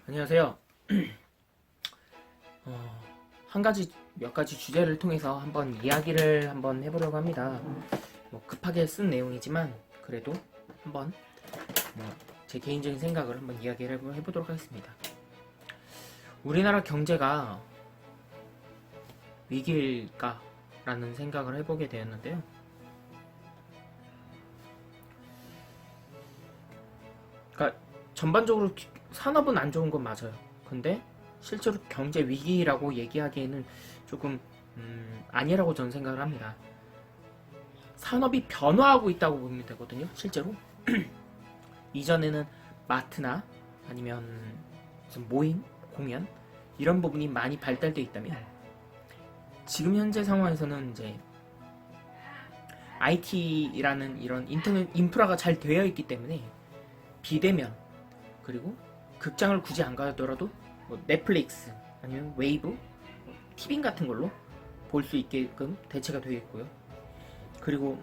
안녕하세요. 몇 가지 주제를 통해서 한번 이야기를 한번 해보려고 합니다. 뭐 급하게 쓴 내용이지만 그래도 한번 제 개인적인 생각을 한번 이야기를 해보도록 하겠습니다. 우리나라 경제가 위기일까? 라는 생각을 해보게 되었는데요. 그러니까 전반적으로 산업은 안 좋은 건 맞아요. 근데 실제로 경제 위기라고 얘기하기에는 조금 아니라고 저는 생각을 합니다. 산업이 변화하고 있다고 보면 되거든요. 실제로 이전에는 마트나 아니면 무슨 모임, 공연 이런 부분이 많이 발달되어 있다면 지금 현재 상황에서는 이제 IT라는 이런 인터넷 인프라가 잘 되어 있기 때문에 비대면 그리고 극장을 굳이 안 가더라도 뭐 넷플릭스 아니면 웨이브, 티빙 같은 걸로 볼 수 있게끔 대체가 되어 있고요. 그리고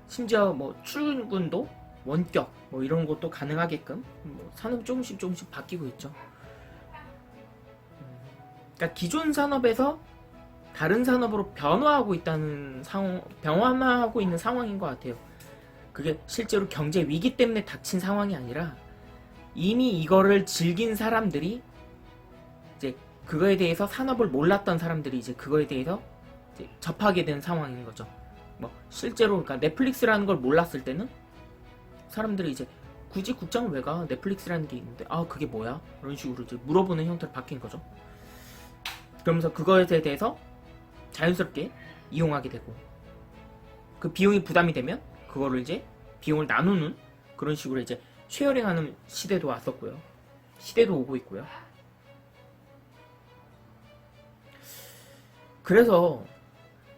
심지어 뭐 출근도 원격 뭐 이런 것도 가능하게끔 산업이 조금씩 바뀌고 있죠. 그러니까 기존 산업에서 다른 산업으로 변화하고 있는 상황인 것 같아요. 그게 실제로 경제 위기 때문에 닥친 상황이 아니라 이미 이거를 즐긴 사람들이 이제 그거에 대해서 산업을 몰랐던 사람들이 이제 그거에 대해서 이제 접하게 된 상황인 거죠. 뭐 실제로 그러니까 넷플릭스라는 걸 몰랐을 때는 사람들이 이제 굳이 국장을 왜 가? 넷플릭스라는 게 있는데 그게 뭐야? 이런 식으로 이제 물어보는 형태로 바뀐 거죠. 그러면서 그거에 대해서 자연스럽게 이용하게 되고 그 비용이 부담이 되면 그거를 이제 비용을 나누는 그런 식으로 이제 쉐어링하는 시대도 왔었고요. 시대도 오고 있고요. 그래서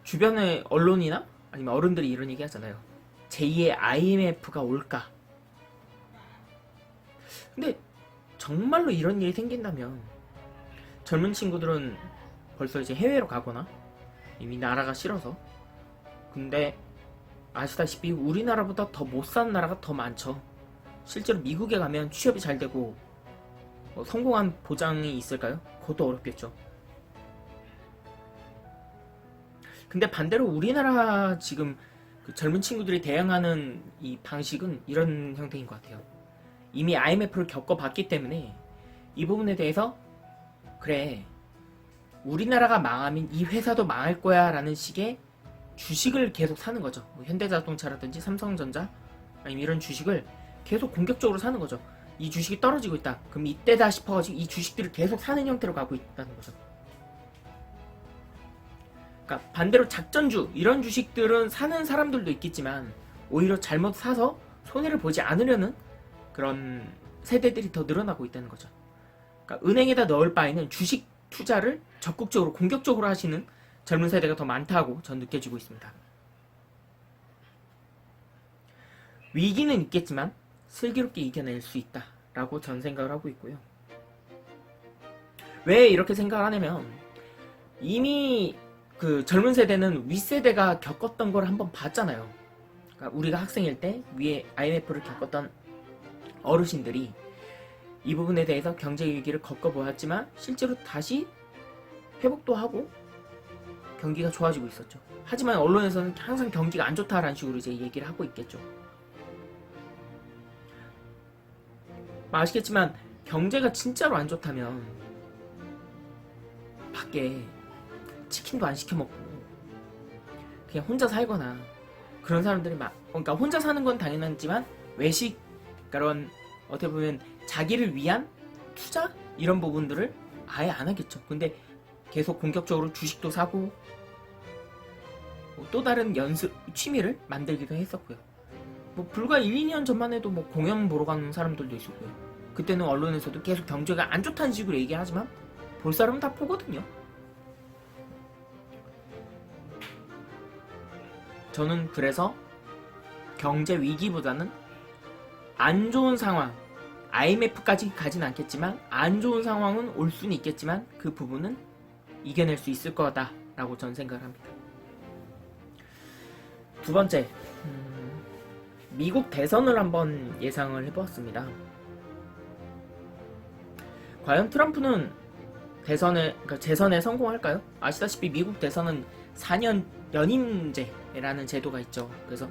주변의 언론이나 아니면 어른들이 이런 얘기 하잖아요. 제2의 IMF가 올까? 근데 정말로 이런 일이 생긴다면 젊은 친구들은 벌써 이제 해외로 가거나 이미 나라가 싫어서 근데 아시다시피 우리나라보다 더 못 사는 나라가 더 많죠. 실제로 미국에 가면 취업이 잘 되고 성공한 보장이 있을까요? 그것도 어렵겠죠. 근데 반대로 우리나라 지금 그 젊은 친구들이 대응하는 이 방식은 이런 형태인 것 같아요. 이미 IMF를 겪어봤기 때문에 이 부분에 대해서 그래 우리나라가 망하면 이 회사도 망할 거야 라는 식의 주식을 계속 사는 거죠. 뭐 현대자동차라든지 삼성전자 아니면 이런 주식을 계속 공격적으로 사는 거죠. 이 주식이 떨어지고 있다. 그럼 이때다 싶어가지고 이 주식들을 계속 사는 형태로 가고 있다는 거죠. 그러니까 반대로 작전주 이런 주식들은 사는 사람들도 있겠지만 오히려 잘못 사서 손해를 보지 않으려는 그런 세대들이 더 늘어나고 있다는 거죠. 그러니까 은행에다 넣을 바에는 주식 투자를 적극적으로 공격적으로 하시는 젊은 세대가 더 많다고 전 느껴지고 있습니다. 위기는 있겠지만 슬기롭게 이겨낼 수 있다라고 전 생각을 하고 있고요. 왜 이렇게 생각을 하냐면 이미 그 젊은 세대는 윗세대가 겪었던 걸 한번 봤잖아요. 그러니까 우리가 학생일 때 위에 IMF를 겪었던 어르신들이 이 부분에 대해서 경제 위기를 겪어보았지만 실제로 다시 회복도 하고 경기가 좋아지고 있었죠. 하지만 언론에서는 항상 경기가 안 좋다라는 식으로 이제 얘기를 하고 있겠죠. 아시겠지만 경제가 진짜로 안 좋다면 밖에 치킨도 안 시켜 먹고 그냥 혼자 살거나 그런 사람들이 그러니까 혼자 사는 건 당연하지만 외식 그런 어떻게 보면 자기를 위한 투자 이런 부분들을 아예 안 하겠죠. 근데 계속 공격적으로 주식도 사고 또 다른 취미를 만들기도 했었고요. 뭐 불과 1, 2년 전만 해도 뭐 공연 보러 가는 사람들도 있었고요. 그때는 언론에서도 계속 경제가 안 좋다는 식으로 얘기하지만 볼 사람은 다 보거든요. 저는 그래서 경제 위기보다는 안 좋은 상황 IMF까지 가진 않겠지만 안 좋은 상황은 올 수는 있겠지만 그 부분은 이겨낼 수 있을 거다라고 저는 생각을 합니다. 두 번째, 미국 대선을 한번 예상을 해보았습니다. 과연 트럼프는 그러니까 재선에 성공할까요? 아시다시피 미국 대선은 4년 연임제라는 제도가 있죠. 그래서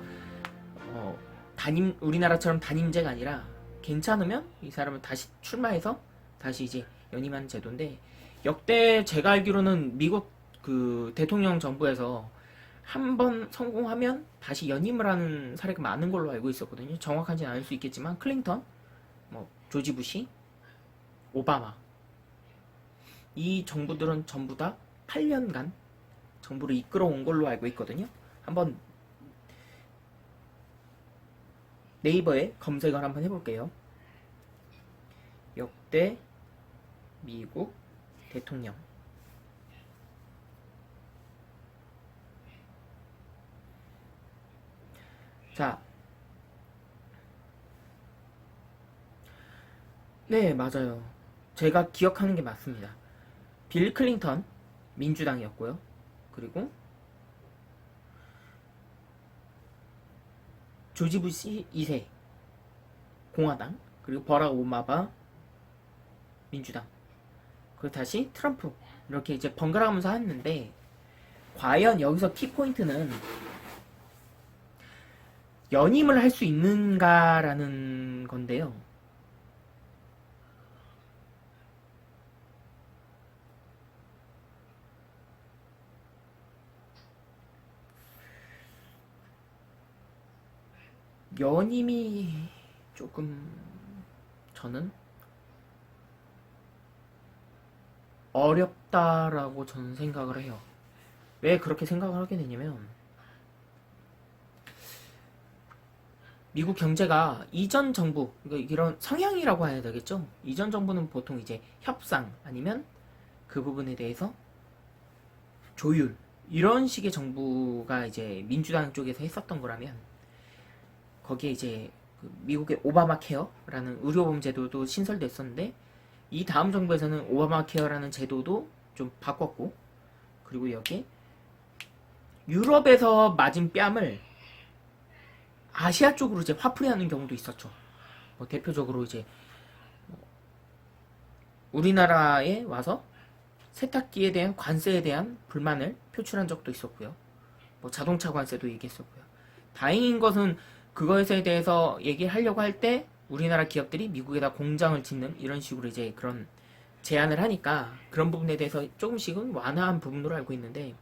우리나라처럼 단임제가 아니라 괜찮으면 이 사람을 다시 출마해서 다시 이제 연임하는 제도인데, 역대 제가 알기로는 미국 그 대통령 정부에서 한 번 성공하면 다시 연임을 하는 사례가 많은 걸로 알고 있었거든요. 정확한지는 않을 수 있겠지만 클린턴, 뭐 조지 부시, 오바마, 이 정부들은 전부 다 8년간 정부를 이끌어온 걸로 알고 있거든요. 한번 네이버에 검색을 한번 해볼게요. 역대 미국 대통령. 자, 네, 맞아요. 제가 기억하는 게 맞습니다. 빌 클린턴, 민주당이었고요. 그리고 조지 부시 2세, 공화당. 그리고 버락 오바마, 민주당. 그리고 다시 트럼프. 이렇게 이제 번갈아가면서 했는데, 과연 여기서 키포인트는 연임을 할 수 있는가라는 건데요. 연임이 조금 저는 어렵다라고 저는 생각을 해요. 왜 그렇게 생각을 하게 되냐면, 미국 경제가 이전 정부, 그러니까 이런 성향이라고 해야 되겠죠? 이전 정부는 보통 이제 협상 아니면 그 부분에 대해서 조율, 이런 식의 정부가 이제 민주당 쪽에서 했었던 거라면, 거기에 이제 그 미국의 오바마 케어라는 의료보험 제도도 신설됐었는데, 이 다음 정부에서는 오바마 케어라는 제도도 좀 바꿨고, 그리고 여기 유럽에서 맞은 뺨을 아시아 쪽으로 이제 화풀이하는 경우도 있었죠. 뭐 대표적으로 이제 우리나라에 와서 세탁기에 대한 관세에 대한 불만을 표출한 적도 있었고요. 뭐 자동차 관세도 얘기했었고요. 다행인 것은 그것에 대해서 얘기하려고 할 때 우리나라 기업들이 미국에다 공장을 짓는 이런 식으로 이제 그런 제안을 하니까 그런 부분에 대해서 조금씩은 완화한 부분으로 알고 있는데,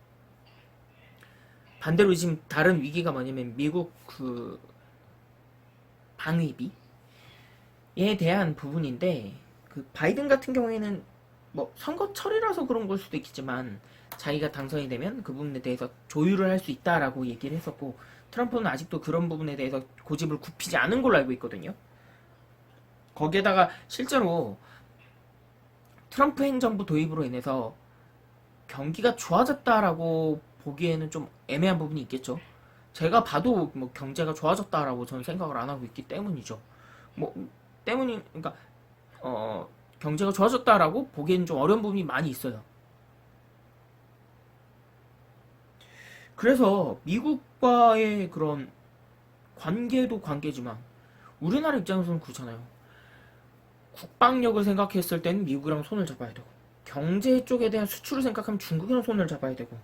반대로 지금 다른 위기가 뭐냐면 미국 그 방위비에 대한 부분인데, 그 바이든 같은 경우에는 뭐 선거철이라서 그런 걸 수도 있겠지만 자기가 당선이 되면 그 부분에 대해서 조율을 할 수 있다라고 얘기를 했었고, 트럼프는 아직도 그런 부분에 대해서 고집을 굽히지 않은 걸로 알고 있거든요. 거기에다가 실제로 트럼프 행정부 도입으로 인해서 경기가 좋아졌다라고 보기에는 좀 애매한 부분이 있겠죠. 제가 봐도 뭐 경제가 좋아졌다라고 저는 생각을 안 하고 있기 때문이죠. 뭐 그러니까 경제가 좋아졌다라고 보기에는 좀 어려운 부분이 많이 있어요. 그래서 미국과의 그런 관계도 관계지만 우리나라 입장에서는 그렇잖아요. 국방력을 생각했을 때는 미국이랑 손을 잡아야 되고, 경제 쪽에 대한 수출을 생각하면 중국이랑 손을 잡아야 되고,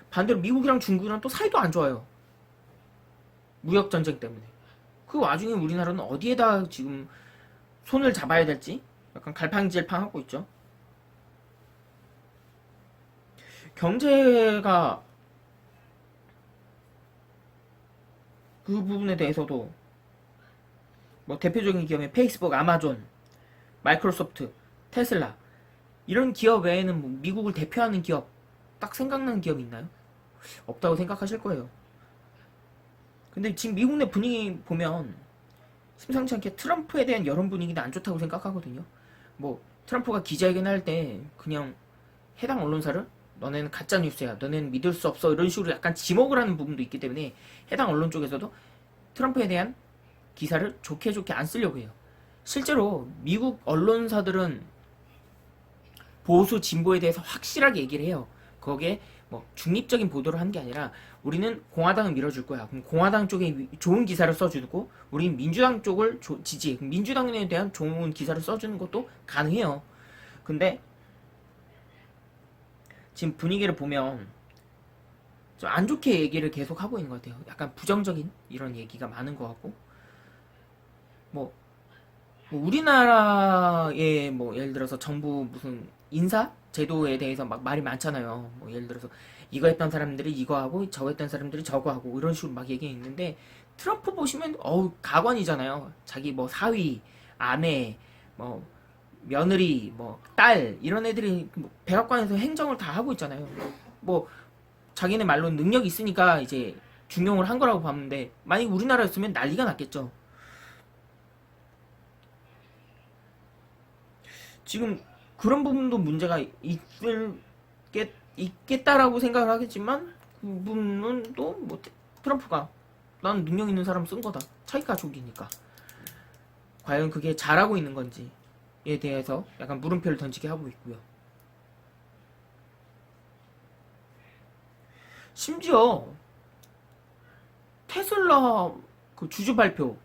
반대로 미국이랑 중국이랑 또 사이도 안 좋아요. 무역전쟁 때문에. 그 와중에 우리나라는 어디에다 지금 손을 잡아야 될지 약간 갈팡질팡하고 있죠. 경제가 그 부분에 대해서도 뭐 대표적인 기업의 페이스북, 아마존, 마이크로소프트, 테슬라, 이런 기업 외에는 뭐 미국을 대표하는 기업 딱 생각나는 기업 있나요? 없다고 생각하실 거예요. 근데 지금 미국 내 분위기 보면 심상치 않게 트럼프에 대한 여론 분위기는 안 좋다고 생각하거든요. 뭐 트럼프가 기자회견 할 때 그냥 해당 언론사를 너네는 가짜 뉴스야, 너네는 믿을 수 없어, 이런 식으로 약간 지목을 하는 부분도 있기 때문에 해당 언론 쪽에서도 트럼프에 대한 기사를 좋게 안 쓰려고 해요. 실제로 미국 언론사들은 보수 진보에 대해서 확실하게 얘기를 해요. 거기에 뭐 중립적인 보도를 한 게 아니라 우리는 공화당을 밀어줄 거야. 그럼 공화당 쪽에 좋은 기사를 써주고 우리는 민주당 쪽을 지지해. 그럼 민주당에 대한 좋은 기사를 써주는 것도 가능해요. 근데 지금 분위기를 보면 좀 안 좋게 얘기를 계속 하고 있는 것 같아요. 약간 부정적인 이런 얘기가 많은 것 같고 뭐 우리나라의 뭐 예를 들어서 정부 무슨 인사 제도에 대해서 막 말이 많잖아요. 뭐 예를 들어서 이거 했던 사람들이 이거 하고 저거 했던 사람들이 저거 하고 이런 식으로 막 얘기 있는데 트럼프 보시면 어우 가관이잖아요. 자기 뭐 사위, 아내, 뭐 며느리, 뭐 딸 이런 애들이 뭐 백악관에서 행정을 다 하고 있잖아요. 뭐 자기네 말로 능력이 있으니까 이제 중용을 한 거라고 봤는데 만약 우리나라였으면 난리가 났겠죠. 지금 그런 부분도 문제가 있겠다라고 생각을 하겠지만 그분은 또 뭐 트럼프가 난 능력 있는 사람 쓴 거다. 자기 가족이니까. 과연 그게 잘하고 있는 건지에 대해서 약간 물음표를 던지게 하고 있고요. 심지어 테슬라 그 주주 발표,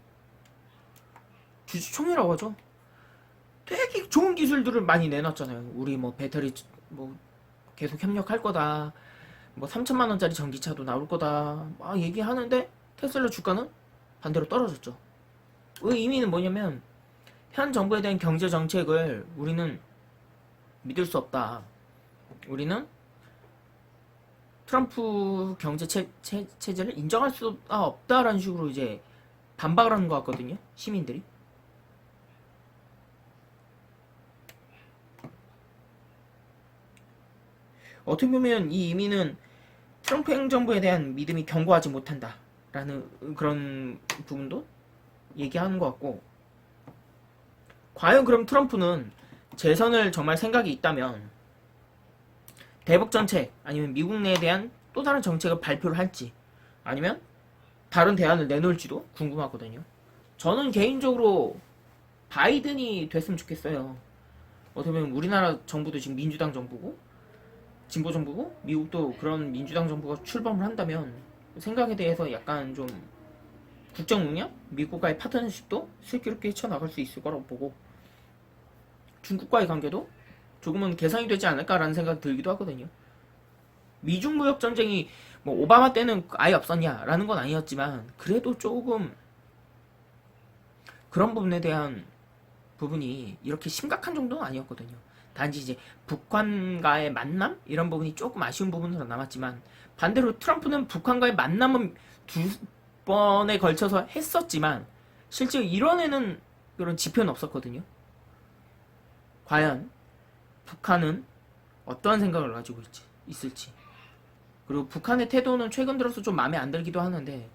주주총회라고 하죠. 되게 좋은 기술들을 많이 내놨잖아요. 우리 뭐 배터리 뭐 계속 협력할 거다. 뭐 3천만 원짜리 전기차도 나올 거다. 막 얘기하는데 테슬라 주가는 반대로 떨어졌죠. 그 의미는 뭐냐면 현 정부에 대한 경제 정책을 우리는 믿을 수 없다. 우리는 트럼프 경제 체제를 인정할 수 없다라는 식으로 이제 반박을 하는 것 같거든요. 시민들이. 어떻게 보면 이 의미는 트럼프 행정부에 대한 믿음이 견고하지 못한다라는 그런 부분도 얘기하는 것 같고 과연 그럼 트럼프는 재선을 정말 생각이 있다면 대북 정책 아니면 미국 내에 대한 또 다른 정책을 발표를 할지 아니면 다른 대안을 내놓을지도 궁금하거든요. 저는 개인적으로 바이든이 됐으면 좋겠어요. 어떻게 보면 우리나라 정부도 지금 민주당 정부고 진보 정부고 미국도 그런 민주당 정부가 출범을 한다면 생각에 대해서 약간 좀 국정 능력, 미국과의 파트너십도 슬기롭게 헤쳐나갈 수 있을 거라고 보고 중국과의 관계도 조금은 개선이 되지 않을까라는 생각이 들기도 하거든요. 미중 무역 전쟁이 뭐 오바마 때는 아예 없었냐라는 건 아니었지만 그래도 조금 그런 부분에 대한 부분이 이렇게 심각한 정도는 아니었거든요. 단지 이제 북한과의 만남 이런 부분이 조금 아쉬운 부분으로 남았지만 반대로 트럼프는 북한과의 만남은 두 번에 걸쳐서 했었지만 실제로 이뤄내는 그런 지표는 없었거든요. 과연 북한은 어떠한 생각을 가지고 있을지 그리고 북한의 태도는 최근 들어서 좀 마음에 안 들기도 하는데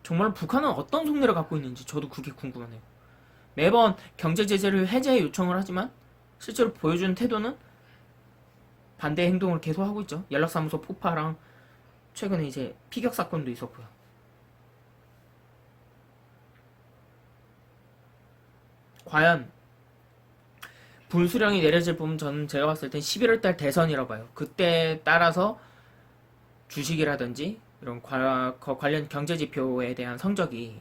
정말 북한은 어떤 속내를 갖고 있는지 저도 그게 궁금하네요. 매번 경제 제재를 해제 요청을 하지만 실제로 보여주는 태도는 반대 행동을 계속 하고 있죠. 연락사무소 폭파랑 최근에 이제 피격 사건도 있었고요. 과연 분수령이 내려질 부분 저는 제가 봤을 땐 11월달 대선이라고 봐요. 그때 따라서 주식이라든지 이런 관련 경제 지표에 대한 성적이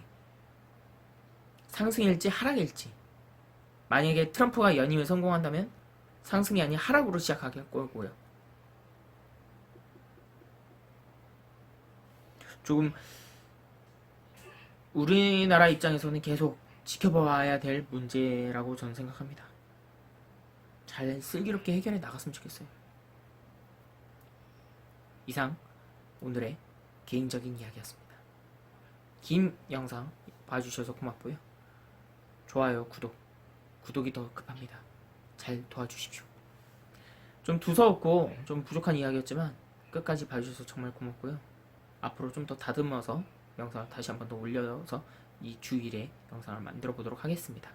상승일지 하락일지 만약에 트럼프가 연임에 성공한다면 상승이 아닌 하락으로 시작하게 할 거고요. 조금 우리나라 입장에서는 계속 지켜봐야 될 문제라고 저는 생각합니다. 잘 슬기롭게 해결해 나갔으면 좋겠어요. 이상 오늘의 개인적인 이야기였습니다. 긴 영상 봐주셔서 고맙고요. 좋아요, 구독이 더 급합니다. 잘 도와주십시오. 좀 두서없고 좀 부족한 이야기였지만 끝까지 봐주셔서 정말 고맙고요. 앞으로 좀 더 다듬어서 영상을 다시 한번 더 올려서 이 주일에 영상을 만들어 보도록 하겠습니다.